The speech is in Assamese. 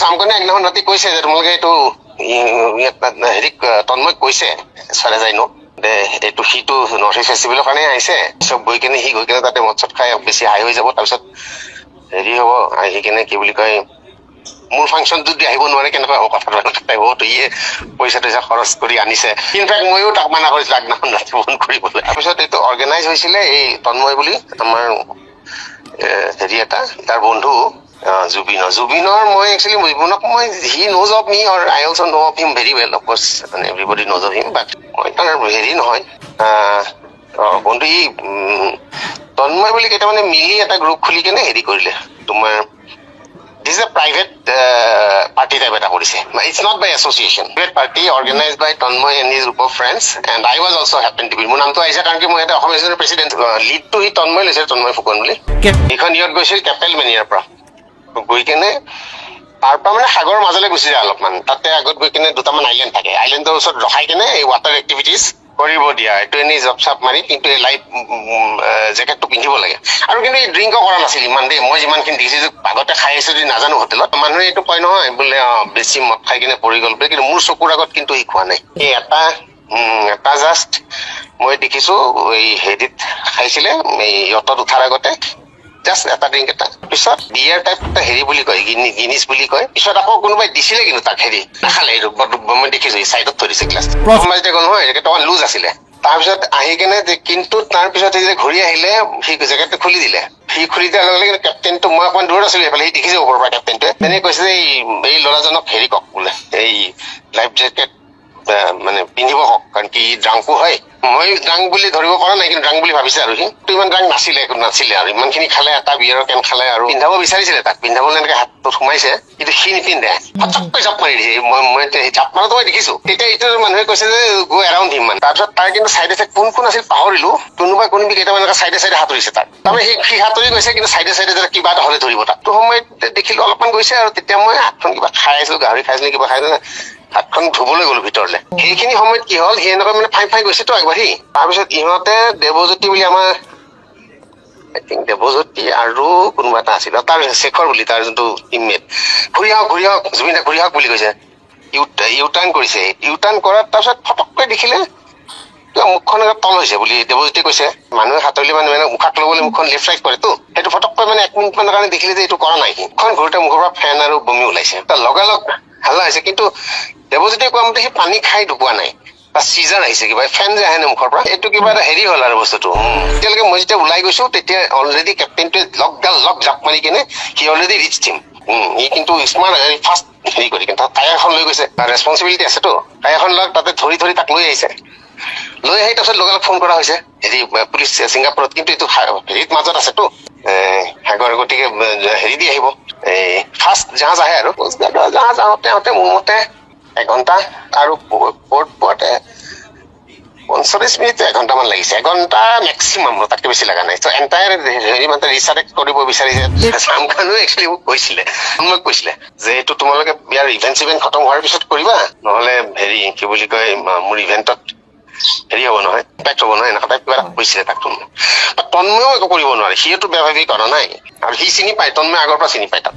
চামকনে একদিনাখন ৰাতি কৈছে যে তোমালোকে এইটো হেৰি তন্ময় কৈছে চাৰে যায় ন দে এইটো সিটো নৰ্থ ইষ্ট ফেষ্টিভেলৰ কাৰণে আহিছে চব গৈ কেনে সি গৈ কেনে তাতে মদ চদ খাই বেছি হাই হৈ যাব তাৰপিছত হেৰি হ'ব আহি কেনে কি বুলি কয় মোৰ ফাংচন যদি আহিব নোৱাৰে কেনেকুৱা হ'ব কথাটো তো ইয়ে পইচা টইচা খৰচ কৰি আনিছে ইনফেক্ট ময়ো তাক মানা কৰিছিলো আগদিনাখন ৰাতি ফোন কৰিবলৈ তাৰপিছত এইটো অৰ্গেনাইজ হৈছিলে এই তন্ময় বুলি আমাৰ হেৰি এটা তাৰ বন্ধু জুবিনৰ মই একচুৱেলি জুবিনক মই he knows of me or I also' know of him very well of course মানে everybody knows of him but মই তাৰ হেৰি নহয় বন্ধু ই তন্ময় বুলি কেইটামানে মিলি এটা গ্ৰুপ খুলি কেনে হেৰি কৰিলে তোমাৰ this is a private party type এটা কৰিছে it's not by association private party organized by Tanmoy and his group of friends and I was also happened to be মোৰ নামটো আহিছে কাৰণ কি মই এটা অসম এছ'চিয়েশ্যনৰ প্ৰেচিডেণ্ট লিডটো সি তন্ময় লৈছে তন্ময় ফুকন বুলি এইখন ইয়াত গৈছিল কেপেল মেনিয়াৰ পৰা গৈ কেনে তাৰ পৰা মানে সাগৰৰ মাজলৈ গুচি যায় অলপমান তাতে আগত গৈ কেনে দুটামান আইলেণ্ড থাকে আইলেণ্ডৰ ওচৰত ৰখাই কেনে এই ৱাটাৰ এক্টিভিটিজ কৰিব দিয়া এইটো এনেই জব চাপ মাৰি কিন্তু এই লাইফ জেকেটটো পিন্ধিব লাগে আৰু কিন্তু এই ড্ৰিংকো কৰা নাছিল ইমান দেই মই যিমানখিনি দেখিছো আগতে খাই আহিছো যদি নাজানো হোটেলত মানুহে এইটো কয় নহয় বোলে বেছি মদ খাই কিনে পৰি গ'ল বুলি কিন্তু মোৰ চকুৰ আগত কিন্তু সি খোৱা নাই এই এটা জাষ্ট মই দেখিছো এই হেৰিত খাইছিলে এই অটত উঠাৰ আগতে জাষ্ট এটা ড্ৰিংক এটা পিছত বিয়াৰ টাইপ এটা হেৰি বুলি কয় গিনিছ বুলি কয় পিছত আকৌ কোনোবাই দিছিলে কিন্তু তাক হেৰি নাখালে মই দেখিছো চাইডত থৈ দিছে গ্লাছ মাজতে গ'ল নহয় অকমান লুজ আছিলে তাৰপিছত আহি কেনে কিন্তু তাৰপিছত এই যে ঘূৰি আহিলে সি জেকেটটো খুলি দিলে সি খুলি দিয়াৰ লগে লগে কেপ্টেইনটো মই অকমান দূৰত আছিলো এইফালে সি দেখিছে ওপৰৰ পৰা কেপ্টেইনটোৱে তেনেকে কৈছে যে এই ল'ৰাজনক হেৰি কওক বোলে এই লাইফ জেকেট মানে পিন্ধিব হওক কাৰণ কি ড্ৰাংকো হয় মই ড্ৰাংক বুলি ধৰিব পৰা নাই কিন্তু ড্ৰাংক বুলি ভাবিছে আৰু সিটো ইমান ড্ৰাংক নাছিলে আৰু ইমানখিনি খালে এটা বিয়াৰৰ কেন খালে আৰু পিন্ধাব বিচাৰিছিলে তাক পিন্ধাবলৈ এনেকে হাতটোত সোমাইছে কিন্তু সি নিপিন্ধে ফটককৈ জাপ মাৰি দিছে মই জাপ মাৰোতো মই দেখিছো তেতিয়া এইটো মানুহে কৈছে যে গো এৰাউণ্ড হিম মানে তাৰপিছত তাৰ কিন্তু চাইডে কোন আছিল পাহৰিলো কোনোবি কেইটামান এনেকে চাইডে হাতুৰিছে তাক তাৰমানে সি হাতুৰি গৈছে কিন্তু চাইডে যে কিবা এটা হলে ধৰিব তাক ত সময়ত দেখিলো অলপমান গৈছে আৰু তেতিয়া মই হাতখন কিবা খাই আছিলো গাহৰি খাইছিলো কিবা খাই হাতখন ধুবলৈ গলো ভিতৰলে সেইখিনি সময়ত কি হল সি এনেকৈ মানে ফাই গৈছেতো আগবাঢ়ি তাৰপিছত ইহঁতে দেৱজ্যোতি বুলি আমাৰ আই থিংক দেৱজ্যোতি আৰু কোনোবা এটা আছিল তাৰ শেখৰ বুলি তাৰ যোনটো টিমমেট ঘূৰি আহক জুবিনে ঘূৰি আহক বুলি কৈছে ইউটাৰ্ণ কৰিছে ইউটাৰ্ণ কৰাৰ তাৰপিছত ফটককৈ দেখিলে মুখখন তল হৈছে বুলি দেৱজ্যোতি কৈছে মানুহে সাঁতৰিলে মানে উশাহ ল'বলৈ মুখখন লেফ্ট ৰাইট কৰেতো সেইটো ফটককৈ মানে 1 মিনিট মানৰ কাৰণে দেখিলে যে এইটো কৰা নাই মুখখন ঘূৰোতে মুখৰ পৰা ফেন আৰু বমি ওলাইছে তাৰ লগালগ হাল্লা হৈছে কিন্তু দেৱজ্যোতিয়ে কোৱা মতে সি পানী খাই ঢুকোৱা নাই বা চিজাৰ আহিছে কিবা ফেন যে আহে মুখৰ পৰা এইটো কিবা এটা হেৰি হ'ল আৰু বস্তুটো তেতিয়ালৈকে মই যেতিয়া ওলাই গৈছো তেতিয়া অলৰেডি কেপ্টেইনটোৱে লগ জাপ মাৰি কিনে সি অলৰেডি ৰিচ টিম ই কিন্তু স্মাৰ্ট ফাৰ্ষ্ট হেৰি কৰি কিন্তু টায়াৰখন লৈ গৈছে তাৰ ৰেচপনচিবিলিটি আছেতো টায়াৰখন লগ তাতে ধৰি তাক লৈ আহিছে লৈ আহি তাৰপিছত লগালগ ফোন কৰা হৈছে হেৰি পুলিচ ছিংগাপুৰত কিন্তু এইটো হেৰিত মাজত আছেতো সাগৰ গতিকে হেৰি দি আহিব এই ফাৰ্ষ্ট জাহাজ আহে আৰু জাহাজ আহোঁতে মোৰ মতে 1 ঘণ্টা আৰু পৰ্ট পোৱাতে 45 মিনিট 1 ঘণ্টামান লাগিছে 1 ঘণ্টা মেক্সিমাম তাতকৈ বেছি লগা নাই ত' এণ্টায়াৰ হেৰি মানে ৰিচাৰ্ট কৰিব বিচাৰিছে চামখানো একচুৱেলি মোক কৈছিলে যে এইটো তোমালোকে ইয়াৰ ইভেণ্ট খতম হোৱাৰ পিছত কৰিবা নহলে হেৰি কি বুলি কয় মোৰ ইভেণ্টত হেৰি হ'ব নহয় ইম্পেক্ট হ'ব নহয় এনেকুৱা টাইপ কিবা কৈছিলে তাক তন্ময়ো একো কৰিব নোৱাৰে সিয়েতো বেয়া ভাবি কৰা নাই আৰু সি চিনি পায় তন্ময় আগৰ পৰা চিনি পায় তাক